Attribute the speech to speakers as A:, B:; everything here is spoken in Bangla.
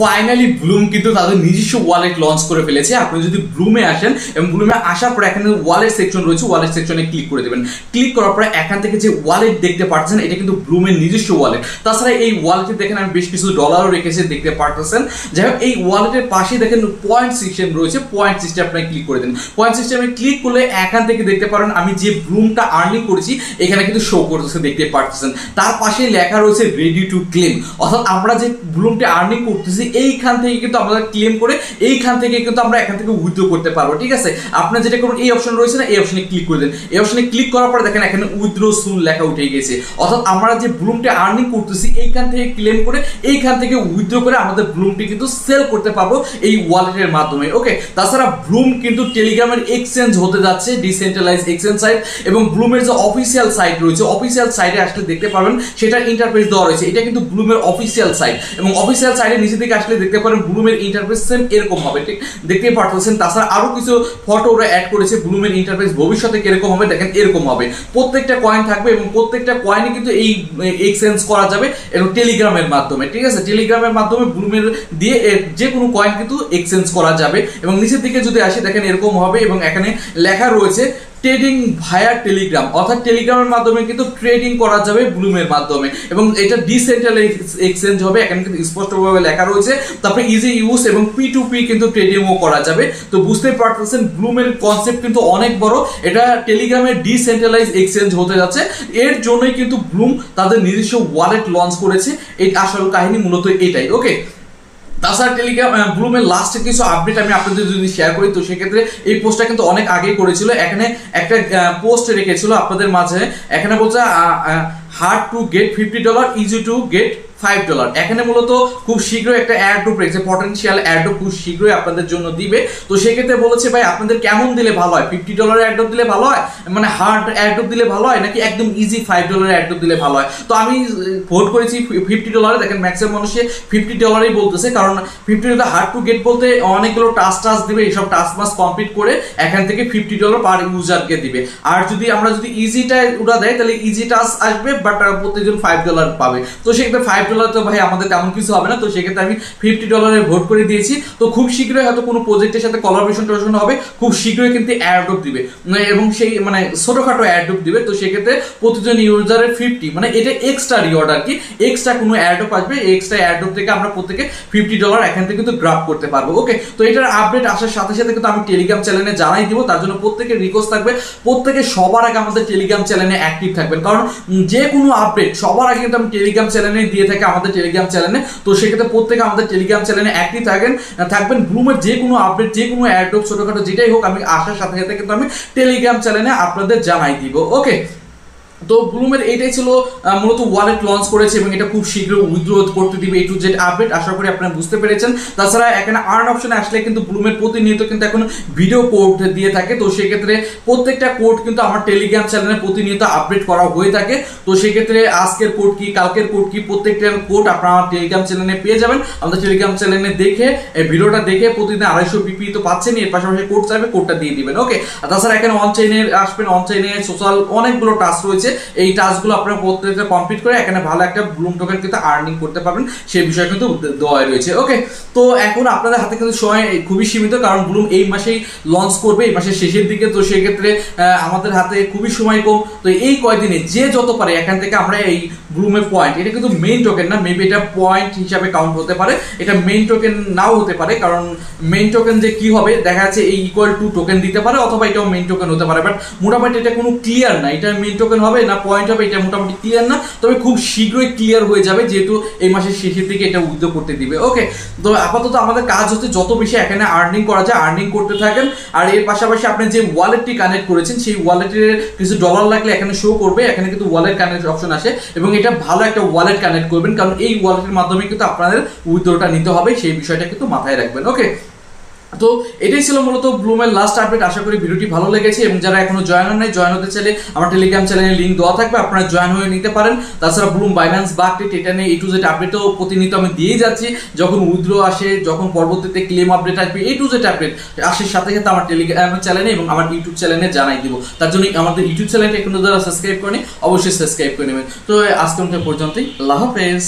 A: ফাইনালি ব্লুম কিন্তু তাদের নিজস্ব ওয়ালেট লঞ্চ করে ফেলেছে। আপনি যদি ব্লুমে আসেন এবং ব্লুমে আসার পর এখানে ওয়ালেট সেকশন রয়েছে, ওয়ালেট সেকশনে ক্লিক করে দেবেন। ক্লিক করার পরে এখান থেকে যে ওয়ালেট দেখতে পাচ্ছেন এটা কিন্তু ব্লুমের নিজস্ব ওয়ালেট। তাছাড়া এই ওয়ালেটে দেখেন আমি বেশ কিছু ডলারও রেখেছি দেখতে পাচ্ছেন। যাই হোক এই ওয়ালেটের পাশে দেখেন পয়েন্ট সিস্টেম রয়েছে, পয়েন্ট সিস্টেম আপনি ক্লিক করে দেন। পয়েন্ট সিস্টেমে ক্লিক করলে এখান থেকে দেখতে পারেন আমি যে ব্লুমটা আর্নিং করেছি এখানে কিন্তু শো করতেছে দেখতে পাচ্ছেন। তার পাশে লেখা রয়েছে রেডি টু ক্লেম, অর্থাৎ আমরা যে ব্লুমটা আর্নিং করতেছি এইখান থেকে কিন্তু আমরা ক্লেম করে এইখান থেকে কিন্তু আমরা এখান থেকে উইথড্র করতে পারবো। ঠিক আছে, আপনার যেটা করুন এই অপশন রয়েছে না, এই অপশনে ক্লিক করে দেন। এই অপশনে ক্লিক করার পরে দেখেন এখানে উইথড্র সুন লেখা উঠে গেছে, অর্থাৎ আমরা যে ব্লুমটা আর্নিং করতেছি এইখান থেকে ক্লেম করে এইখান থেকে উইথড্র করে আমাদের ব্লুমটি কিন্তু সেল করতে পারবো এই ওয়ালেটের মাধ্যমে। ওকে, তাছাড়া ব্লুম কিন্তু টেলিগ্রামের এক্সচেঞ্জ হতে যাচ্ছে, ডিসেন্ট্রালাইজ এক্সচেঞ্জ সাইট, এবং ব্লুমের যে অফিসিয়াল সাইট রয়েছে অফিসিয়াল সাইটে আসলে দেখতে পাবেন সেটার ইন্টারফেস দেওয়া রয়েছে। এটা কিন্তু ব্লুমের অফিসিয়াল সাইট, এবং অফিসিয়াল সাইটের নিচে দিকে আসলে দেখতে পারেন ব্লুমের ইন্টারফেস সেম এরকম হবে, ঠিক দেখতে পাচ্ছেন। তাছাড়া আরো কিছু ফটো ওরা অ্যাড করেছে, ব্লুমের ইন্টারফেস ভবিষ্যতে কিরকম হবে দেখেন এরকম হবে। প্রত্যেকটা কয়েন থাকবে এবং প্রত্যেকটা কয়েনে কিন্তু এই এক্সচেঞ্জ করা যাবে এবং টেলিগ্রামের মাধ্যমে। ঠিক আছে, টেলিগ্রামের মাধ্যমে ব্লুমের দিয়ে যে কোনো কয়েন কিন্তু এক্সচেঞ্জ করা যাবে। এবং নিচের দিকে যদি আসি দেখেন এরকম হবে, এবং এখানে লেখা রয়েছে ট্রেডিং ভায়া টেলিগ্রাম, অর্থাৎ টেলিগ্রামের মাধ্যমে কিন্তু ট্রেডিং করা যাবে ব্লুমের মাধ্যমে, এবং এটা ডিসেন্ট্রালাইজ এক্সচেঞ্জ হবে এখানে কিন্তু স্পষ্টভাবে লেখা রয়েছে। তারপরে ইজি ইউজ এবং P2P কিন্তু ট্রেডিংও করা যাবে। তো বুঝতেই পারতেছেন ব্লুমের কনসেপ্ট কিন্তু অনেক বড়, এটা টেলিগ্রামের ডিসেন্ট্রালাইজ এক্সচেঞ্জ হতে যাচ্ছে। এর জন্যই কিন্তু ব্লুম তাদের নিজস্ব ওয়ালেট লঞ্চ করেছে, এই আসল কাহিনী মূলত এটাই। ওকে, তাছাড়া টেলিগ্রাম ব্লুমের লাস্টে কিছু আপডেট আমি আপনাদের যদি শেয়ার করি, তো সেক্ষেত্রে এই পোস্টটা কিন্তু অনেক আগে করেছিল। এখানে একটা পোস্ট রেখেছিল আপনাদের মাঝে, এখানে বলছে hard to get $50, easy to get $5। এখানে মূলত খুব শীঘ্রই একটা অ্যাড্রপ রেখেছে, পটেনশিয়াল অ্যাড্রপ খুব শীঘ্রই আপনাদের জন্য দিবে। তো সেক্ষেত্রে বলেছে ভাই আপনাদের কেমন দিলে ভালো হয়, $50 অ্যাড্রপ দিলে ভালো হয়, মানে হার্ড অ্যাড্রপ দিলে ভালো হয়, নাকি একদম ইজি $5 অ্যাড্রপ দিলে ভালো হয়। তো আমি ভোট করেছি $50। দেখেন ম্যাক্সিমাম মানুষে $50 বলতেছে, কারণ $50 হার্ড টু গেট বলতে অনেকগুলো টাস্ক দিবে, এইসব টাস্ক মাস কমপ্লিট করে এখান থেকে $50 পার ইউজারকে দিবে। আর যদি আমরা যদি ইজিটা ওটা দেয় তাহলে ইজি টাস্ক আসবে, বাট প্রত্যেকজন $5 পাবে। তো সেক্ষেত্রে $5 তো ভাই আমাদের তেমন কিছু হবে না, তো সেক্ষেত্রে আমি $50 ভোট করে দিয়েছি। তো খুব শীঘ্রই হয়তো কোনো প্রজেক্টের সাথে কোলাবোরেশন হবে, খুব শীঘ্রই কিন্তু অ্যাড্রপ দিবে, এবং সেই মানে ছোটখাটো অ্যাড্রপ দিবে। তো সেক্ষেত্রে প্রতিজন ইউজারের 50, মানে এটা এক্সট্রা রিওয়ার্ড আর কি, এক্সট্রা কোনো অ্যাড্রপ আসবে, এক্সট্রা অ্যাড্রপ থেকে আমরা প্রত্যেকে $50 এখান থেকে কিন্তু গ্রাব করতে পারবো। ওকে, তো এটার আপডেট আসার সাথে সাথে কিন্তু আমি টেলিগ্রাম চ্যানেলে জানাই দিব। তার জন্য প্রত্যেকের রিকোয়েস্ট থাকবে প্রত্যেকে সবার আগে আমাদের টেলিগ্রাম চ্যানেলে অ্যাক্টিভ থাকবেন, কারণ যে কোনো আপডেট সবার আগে কিন্তু আমি টেলিগ্রাম চ্যানেলে দিয়ে থাকি আমাদের টেলিগ্রাম চ্যানেলে। তো সেক্ষেত্রে প্রত্যেকে আমাদের টেলিগ্রাম চ্যানেলে অ্যাক্টিভ থাকবেন। ব্লুমের যে কোনো আপডেট, যে কোনো অ্যাড্রপ ছোটখাটো যেটাই হোক, আমি আসার সাথে সাথে কিন্তু আমি টেলিগ্রাম চ্যানেলে আপনাদের জানাই দিব। ওকে, তো ব্লুমের এইটাই ছিল মূলত ওয়ালেট লঞ্চ করেছে, এবং এটা খুব শীঘ্রই উইথড্র করতে দিবে। A to Z আপডেট আশা করি আপনারা বুঝতে পেরেছেন। তাছাড়া এখানে আর্ন অপশনে আসলে কিন্তু ব্লুমের প্রতিনিয়ত কিন্তু এখন ভিডিও কোড দিয়ে থাকে। তো সেক্ষেত্রে প্রত্যেকটা কোড কিন্তু আমার টেলিগ্রাম চ্যানেলে প্রতিনিয়ত আপডেট করা হয়ে থাকে। তো সেক্ষেত্রে আজকের কোড কি, কালকের কোড কি, প্রত্যেকটার কোড আপনারা আমার টেলিগ্রাম চ্যানেলে পেয়ে যাবেন। আমাদের টেলিগ্রাম চ্যানেলে দেখে এই ভিডিওটা দেখে প্রতিদিন 250 PP তো পাচ্ছেন, এর পাশাপাশি কোড চাইবে, কোডটা দিয়ে দিবেন। ওকে, তাছাড়া এখানে অনচাইনে আসবেন, অনচাইনে সোশ্যাল অনেকগুলো টাস্ক রয়েছে, এই টাস্কগুলো আপনারা প্রত্যেকটা কমপ্লিট করে এখানে ভালো একটা ব্লুম টোকেন কিন্তু আর্নিং করতে পারবেন, সেই বিষয় কিন্তু দেওয়া রয়েছে। ওকে, তো এখন আপনাদের হাতে কিন্তু সময় খুবই সীমিত, কারণ ব্লুম এই মাসেই লঞ্চ করবে, এই মাসের শেষের দিকে। তো সেক্ষেত্রে আমাদের হাতে খুবই সময় কম। তো এই কয়দিনে যে যত পারে এখান থেকে আমরা এই ব্লুমের পয়েন্ট, এটা কিন্তু মেইন টোকেন না, মেবি এটা পয়েন্ট হিসাবে কাউন্ট হতে পারে, এটা মেইন টোকেন নাও হতে পারে, কারণ মেইন টোকেন যে কি হবে দেখা যাচ্ছে এই ইকুয়াল টু টোকেন দিতে পারে, অথবা এটাও মেইন টোকেন হতে পারে। বাট মোটামুটি এটা কোনো ক্লিয়ার না, এটা মেইন টোকেন হবে না পয়েন্ট হবে, এটা মোটামুটি ক্লিয়ার না। তবে খুব শীঘ্রই ক্লিয়ার হয়ে যাবে, যেহেতু এই মাসের শেষের দিকে এটা উইথড্র করতে দিবে। ওকে, তো আপাতত আমাদের কাজ হচ্ছে যত বেশি এখানে আর্নিং করা যায় আর্নিং করতে থাকেন। আর এর পাশাপাশি আপনি যে ওয়ালেটটি কানেক্ট করেছেন সেই ওয়ালেটের কিছু ডলার লাগলে এখানে শো করবে, এখানে কিন্তু ওয়ালেট কানেক্ট অপশন আসে, এবং এটা ভালো একটা ওয়ালেট কানেক্ট করবেন, কারণ এই ওয়ালেটের মাধ্যমে কিন্তু আপনাদের উইথড্রটা নিতে হবে, সেই বিষয়টা কিন্তু মাথায় রাখবেন। ওকে, তো এটাই ছিল মূলত ব্লুমের লাস্ট আপডেট। আশা করি ভিডিওটি ভালো লেগেছে, এবং যারা এখনো জয়েন হন নাই, জয়েন হতে চাইলে আমার টেলিগ্রাম চ্যানেলে লিঙ্ক দেওয়া থাকবে, আপনারা জয়েন হয়ে নিতে পারেন। তাছাড়া ব্লুম, বাইন্যান্স, বাকটেট, এটা নিয়ে A to Z আপডেটও প্রতিনিয়ত আমি দিয়েই যাচ্ছি। যখন উইথড্র আসে, যখন পরবর্তীতে ক্লেম আপডেট আসবে, A to Z আপডেট আসে সাথে সাথে আমার টেলিগ্রাম চ্যানেলে এবং আমার ইউটিউব চ্যানেলে জানাই দিব। তার জন্য আমাদের ইউটিউব চ্যানেলটা এখনো যারা সাবস্ক্রাইব করেনি অবশ্যই সাবস্ক্রাইব করে নেবেন। তো আজকে পর্যন্তই, আল্লাহ হাফেজ।